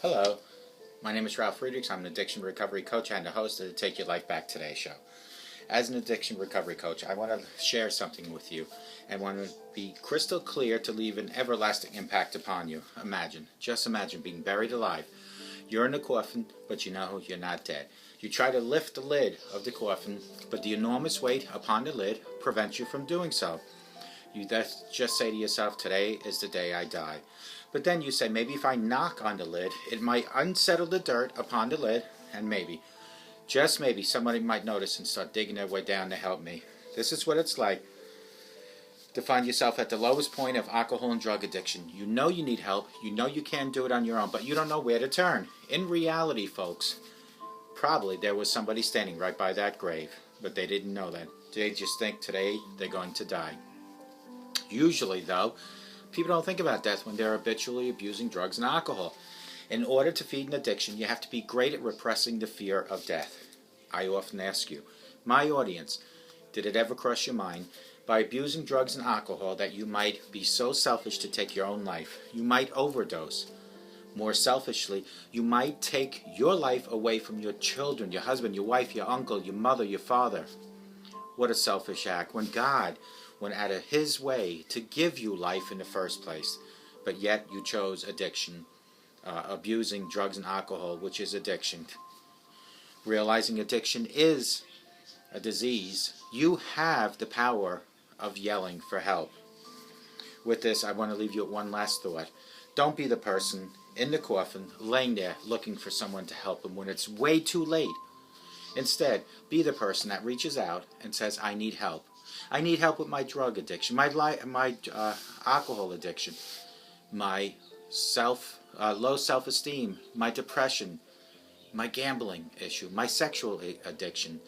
Hello, my name is Ralf Friedrichs. I'm an addiction recovery coach and the host of the Take Your Life Back Today show. As an addiction recovery coach, I want to share something with you and want to be crystal clear to leave an everlasting impact upon you. Just imagine being buried alive. You're in a coffin, but you know you're not dead. You try to lift the lid of the coffin, but the enormous weight upon the lid prevents you from doing so. You just say to yourself, today is the day I die. But then you say, maybe if I knock on the lid, it might unsettle the dirt upon the lid, and maybe, just maybe, somebody might notice and start digging their way down to help me. This is what it's like to find yourself at the lowest point of alcohol and drug addiction. You know you need help, you know you can't do it on your own, but you don't know where to turn. In reality, folks, probably there was somebody standing right by that grave, but they didn't know that. They just think today they're going to die. Usually, though, people don't think about death when they're habitually abusing drugs and alcohol. In order to feed an addiction, you have to be great at repressing the fear of death. I often ask you, my audience, did it ever cross your mind, by abusing drugs and alcohol, that you might be so selfish to take your own life? You might overdose. More selfishly, you might take your life away from your children, your husband, your wife, your uncle, your mother, your father. What a selfish act, when God went out of His way to give you life in the first place, but yet you chose addiction, abusing drugs and alcohol, which is addiction. Realizing addiction is a disease, you have the power of yelling for help. With this, I want to leave you with one last thought. Don't be the person in the coffin laying there looking for someone to help him when it's way too late. Instead, be the person that reaches out and says, I need help. I need help with my drug addiction, my alcohol addiction, my low self-esteem, my depression, my gambling issue, my sexual addiction.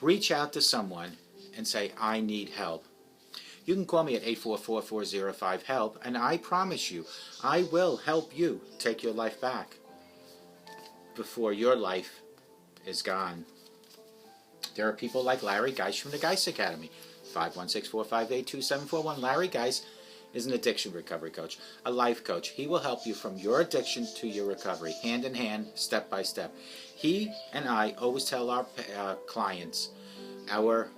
Reach out to someone and say, I need help. You can call me at 844-405-HELP, and I promise you, I will help you take your life back before your life is gone. There are people like Larry Geis from the Geis Academy, 516-458-2741. Larry Geis is an addiction recovery coach, a life coach. He will help you from your addiction to your recovery, hand in hand, step by step. He and I always tell our clients, our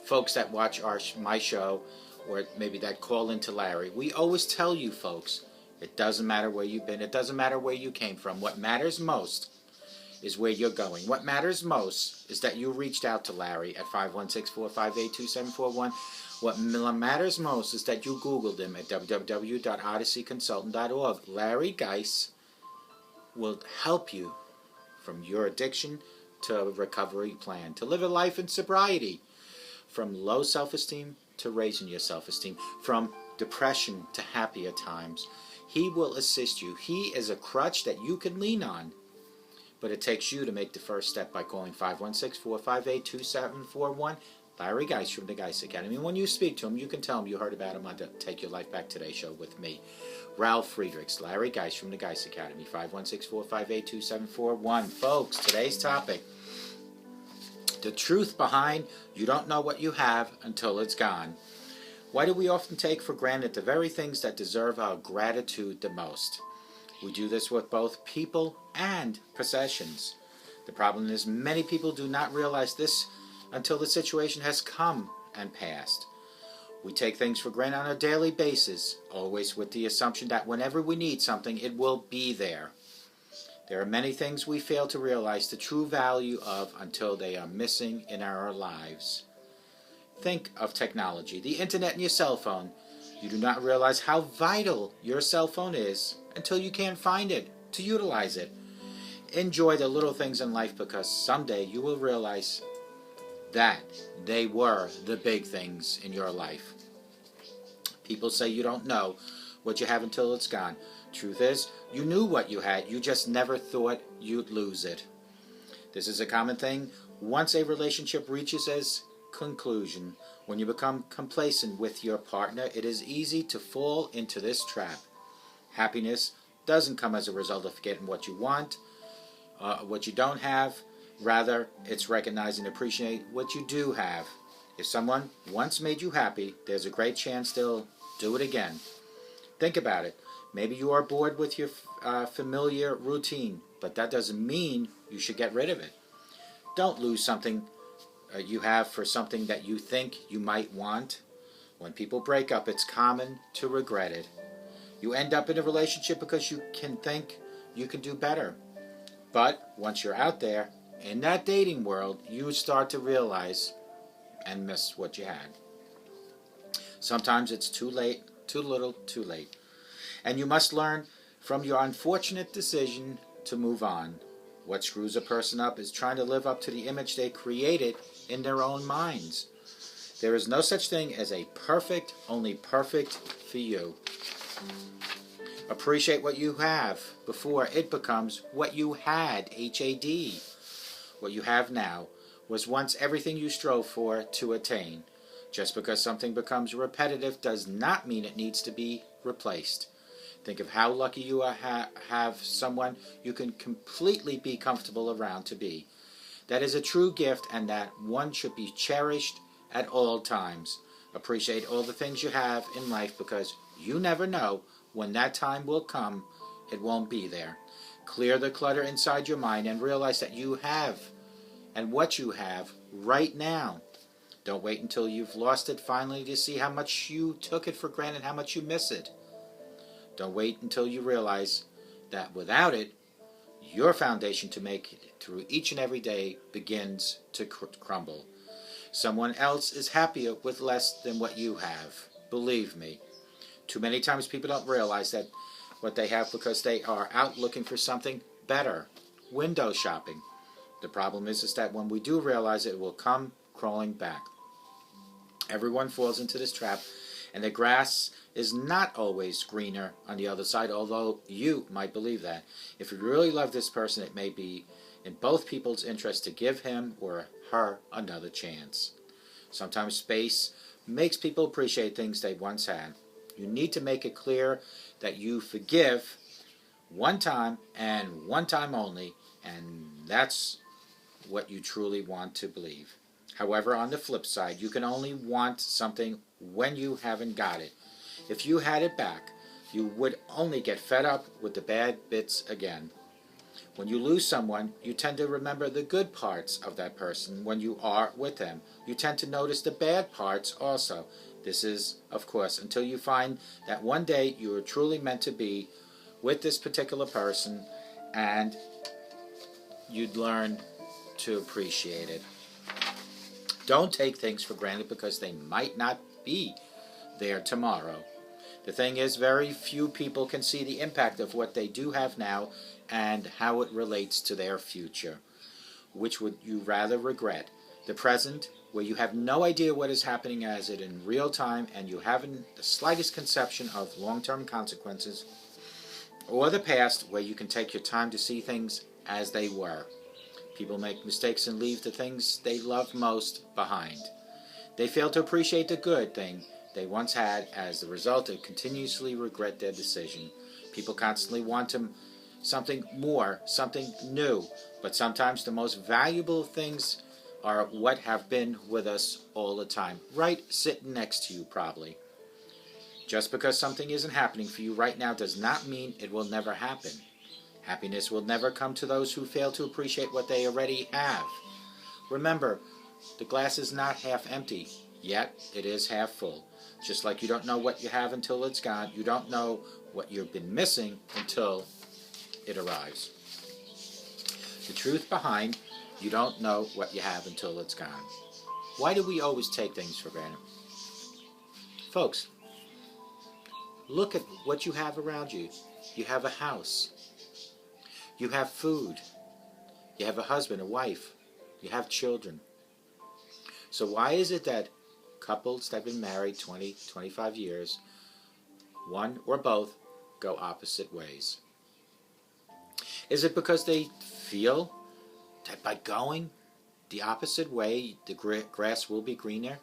folks that watch my show, or maybe that call into Larry, we always tell you folks, it doesn't matter where you've been, it doesn't matter where you came from. What matters most is where you're going. What matters most is that you reached out to Larry at 516-458-2741. What matters most is that you Googled him at www.odysseyconsultant.org. Larry Geis will help you from your addiction to a recovery plan, to live a life in sobriety, from low self-esteem to raising your self-esteem, from depression to happier times. He will assist you. He is a crutch that you can lean on. But it takes you to make the first step by calling 516-458-2741. Larry Geis from the Geis Academy. And when you speak to him, you can tell him you heard about him on the Take Your Life Back Today show with me. Ralf Friedrichs, Larry Geis from the Geis Academy, 516-458-2741. Folks, today's topic, the truth behind you don't know what you have until it's gone. Why do we often take for granted the very things that deserve our gratitude the most? We do this with both people and possessions. The problem is many people do not realize this until the situation has come and passed. We take things for granted on a daily basis, always with the assumption that whenever we need something, it will be there. There are many things we fail to realize the true value of until they are missing in our lives. Think of technology, the internet and your cell phone. You do not realize how vital your cell phone is until you can't find it to utilize it. Enjoy the little things in life, because someday you will realize that they were the big things in your life. People say you don't know what you have until it's gone. Truth is, you knew what you had, you just never thought you'd lose it. This is a common thing once a relationship reaches its conclusion. When you become complacent with your partner, it is easy to fall into this trap. Happiness doesn't come as a result of getting what you want, what you don't have. Rather, it's recognize and appreciate what you do have. If someone once made you happy, there's a great chance they'll do it again. Think about it. Maybe you are bored with your familiar routine, but that doesn't mean you should get rid of it. Don't lose something you have for something that you think you might want. When people break up, it's common to regret it. You end up in a relationship because you can think you can do better. But once you're out there, in that dating world, you start to realize and miss what you had. Sometimes it's too late, too little, too late. And you must learn from your unfortunate decision to move on. What screws a person up is trying to live up to the image they created in their own minds. There is no such thing as a perfect, only perfect for you. Appreciate what you have before it becomes what you had, H-A-D. What you have now was once everything you strove for to attain. Just because something becomes repetitive does not mean it needs to be replaced. Think of how lucky you have someone you can completely be comfortable around to be. That is a true gift, and that one should be cherished at all times. Appreciate all the things you have in life, because you never know when that time will come. It won't be there. Clear the clutter inside your mind and realize that you have and what you have right now. Don't wait until you've lost it finally to see how much you took it for granted, how much you miss it. Don't wait until you realize that without it, your foundation to make it through each and every day begins to crumble. Someone else is happier with less than what you have. Believe me. Too many times people don't realize that what they have because they are out looking for something better. Window shopping. The problem is that when we do realize it will come crawling back. Everyone falls into this trap, and the grass is not always greener on the other side, although you might believe that. If you really love this person, it may be in both people's interest to give him or her another chance. Sometimes space makes people appreciate things they once had. You need to make it clear that you forgive one time and one time only, and that's what you truly want to believe. However, on the flip side, you can only want something when you haven't got it. If you had it back, you would only get fed up with the bad bits again. When you lose someone, you tend to remember the good parts of that person when you are with them. You tend to notice the bad parts also. This is, of course, until you find that one day you are truly meant to be with this particular person, and you'd learn to appreciate it. Don't take things for granted because they might not be there tomorrow. The thing is, very few people can see the impact of what they do have now and how it relates to their future. Which would you rather regret? The present, where you have no idea what is happening as it in real time and you haven't the slightest conception of long-term consequences, or the past, where you can take your time to see things as they were. People make mistakes and leave the things they love most behind. They fail to appreciate the good thing they once had. As the result, they continuously regret their decision. People constantly want something more, something new, but sometimes the most valuable things are what have been with us all the time, right sitting next to you probably. Just because something isn't happening for you right now does not mean it will never happen. Happiness will never come to those who fail to appreciate what they already have. Remember, the glass is not half empty, yet it is half full. Just like you don't know what you have until it's gone, you don't know what you've been missing until it arrives. The truth behind, you don't know what you have until it's gone. Why do we always take things for granted? Folks, look at what you have around you. You have a house. You have food. You have a husband, a wife. You have children. So why is it that couples that have been married 20, 25 years, one or both, go opposite ways? Is it because they feel that by going the opposite way, the grass will be greener?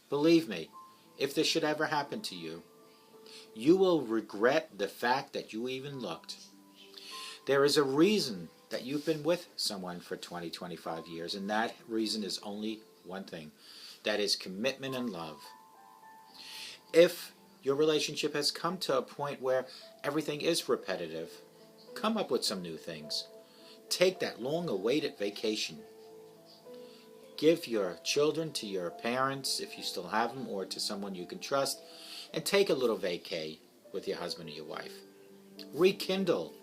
Believe me, if this should ever happen to you, you will regret the fact that you even looked. There is a reason that you've been with someone for 20, 25 years, and that reason is only one thing. That is commitment and love. If your relationship has come to a point where everything is repetitive. Come up with some new things. Take that long-awaited vacation. Give your children to your parents, if you still have them, or to someone you can trust, and take a little vacay with your husband or your wife. Rekindle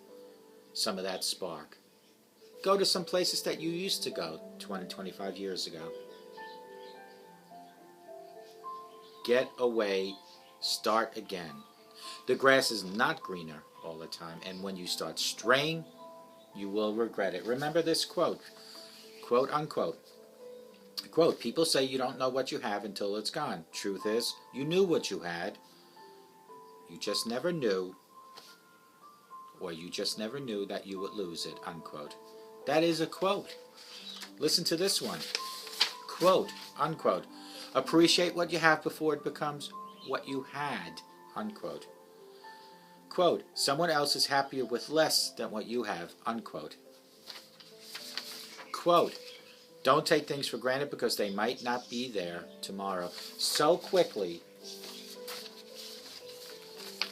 some of that spark. Go to some places that you used to go 20, 25 years ago. Get away. Start again. The grass is not greener all the time, and when you start straying, you will regret it. Remember this quote, quote unquote. Quote, people say you don't know what you have until it's gone. Truth is, you knew what you had. You just never knew, or you just never knew that you would lose it, unquote. That is a quote. Listen to this one. Quote, unquote. Appreciate what you have before it becomes what you had, unquote. Quote, someone else is happier with less than what you have, unquote. Quote, don't take things for granted because they might not be there tomorrow. So quickly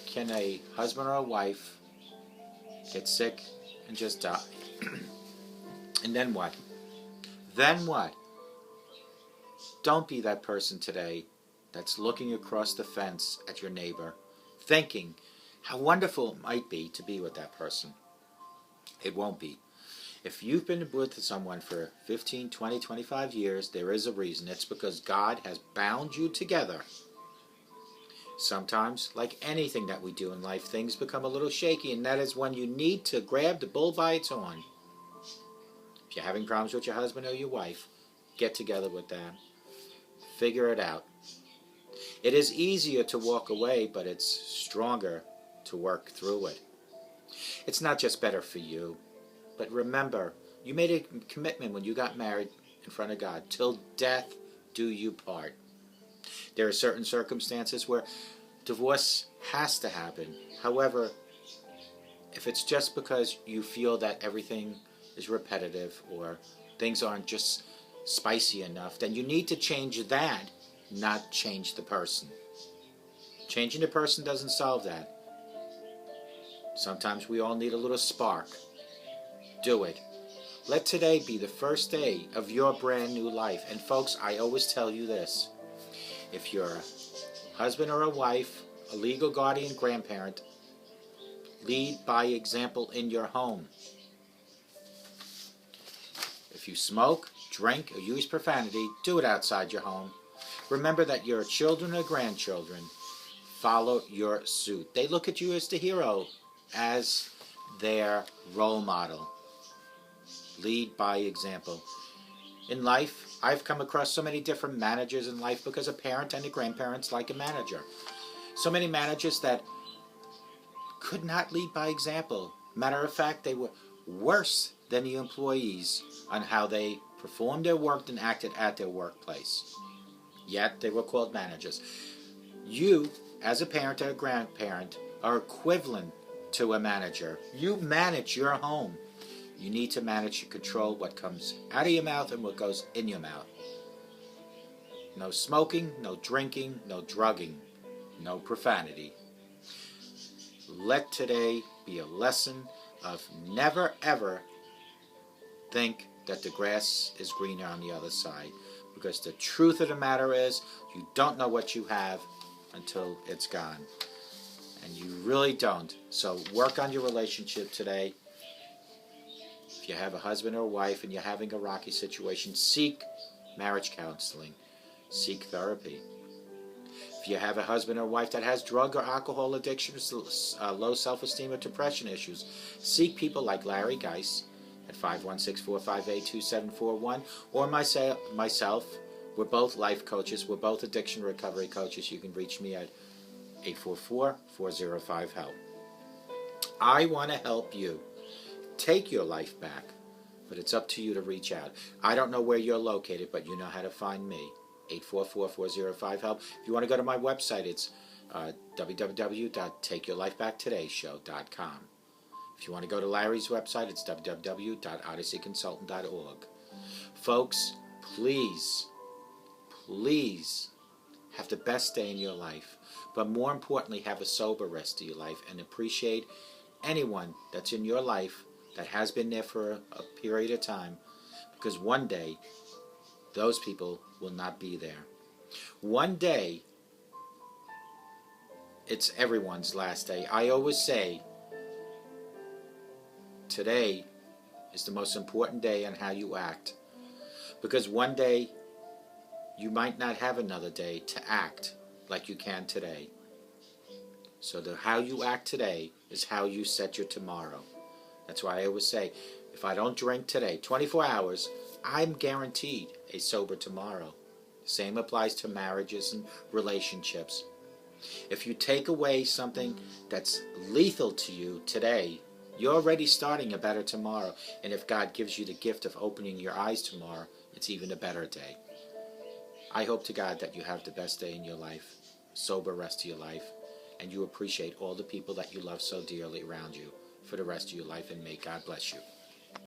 can a husband or a wife get sick and just die. And then what? Then what? Don't be that person today that's looking across the fence at your neighbor, thinking how wonderful it might be to be with that person. It won't be. If you've been with someone for 15, 20, 25 years, there is a reason. It's because God has bound you together. Sometimes, like anything that we do in life, things become a little shaky, and that is when you need to grab the bull by its horn. If you're having problems with your husband or your wife, get together with them. Figure it out. It is easier to walk away, but it's stronger to work through it. It's not just better for you, but remember, you made a commitment when you got married in front of God. Till death do you part. There are certain circumstances where divorce has to happen. However, if it's just because you feel that everything is repetitive or things aren't just spicy enough, then you need to change that, not change the person. Changing the person doesn't solve that. Sometimes we all need a little spark. Do it. Let today be the first day of your brand new life. And folks, I always tell you this. If you're a husband or a wife, a legal guardian, grandparent, lead by example in your home. If you smoke, drink, or use profanity, do it outside your home. Remember that your children or grandchildren follow your suit. They look at you as the hero, as their role model. Lead by example. In life, I've come across so many different managers in life because a parent and a grandparent's like a manager. So many managers that could not lead by example. Matter of fact, they were worse than the employees on how they performed their work and acted at their workplace. Yet, they were called managers. You, as a parent or a grandparent, are equivalent to a manager. You manage your home. You need to manage and control what comes out of your mouth and what goes in your mouth. No smoking, no drinking, no drugging, no profanity. Let today be a lesson of never ever think that the grass is greener on the other side. Because the truth of the matter is, you don't know what you have until it's gone. And you really don't. So work on your relationship today. If you have a husband or a wife and you're having a rocky situation, seek marriage counseling. Seek therapy. If you have a husband or wife that has drug or alcohol addictions, low self-esteem or depression issues, seek people like Larry Geis at 516-458-2741 or myself. We're both life coaches. We're both addiction recovery coaches. You can reach me at 844-405-HELP. I want to help you take your life back, but it's up to you to reach out. I don't know where you're located, but you know how to find me. 844-405-HELP. If you want to go to my website, it's www.takeyourlifebacktodayShow.com. If you want to go to Larry's website, it's www.odysseyconsultant.org. Folks, please, please have the best day in your life, but more importantly, have a sober rest of your life and appreciate anyone that's in your life that has been there for a period of time, because one day those people will not be there. One day it's everyone's last day. I always say today is the most important day on how you act, because one day you might not have another day to act like you can today. So how you act today is how you set your tomorrow. That's why I always say, if I don't drink today, 24 hours, I'm guaranteed a sober tomorrow. The same applies to marriages and relationships. If you take away something that's lethal to you today, you're already starting a better tomorrow. And if God gives you the gift of opening your eyes tomorrow, it's even a better day. I hope to God that you have the best day in your life, sober rest of your life, and you appreciate all the people that you love so dearly around you for the rest of your life, and may God bless you.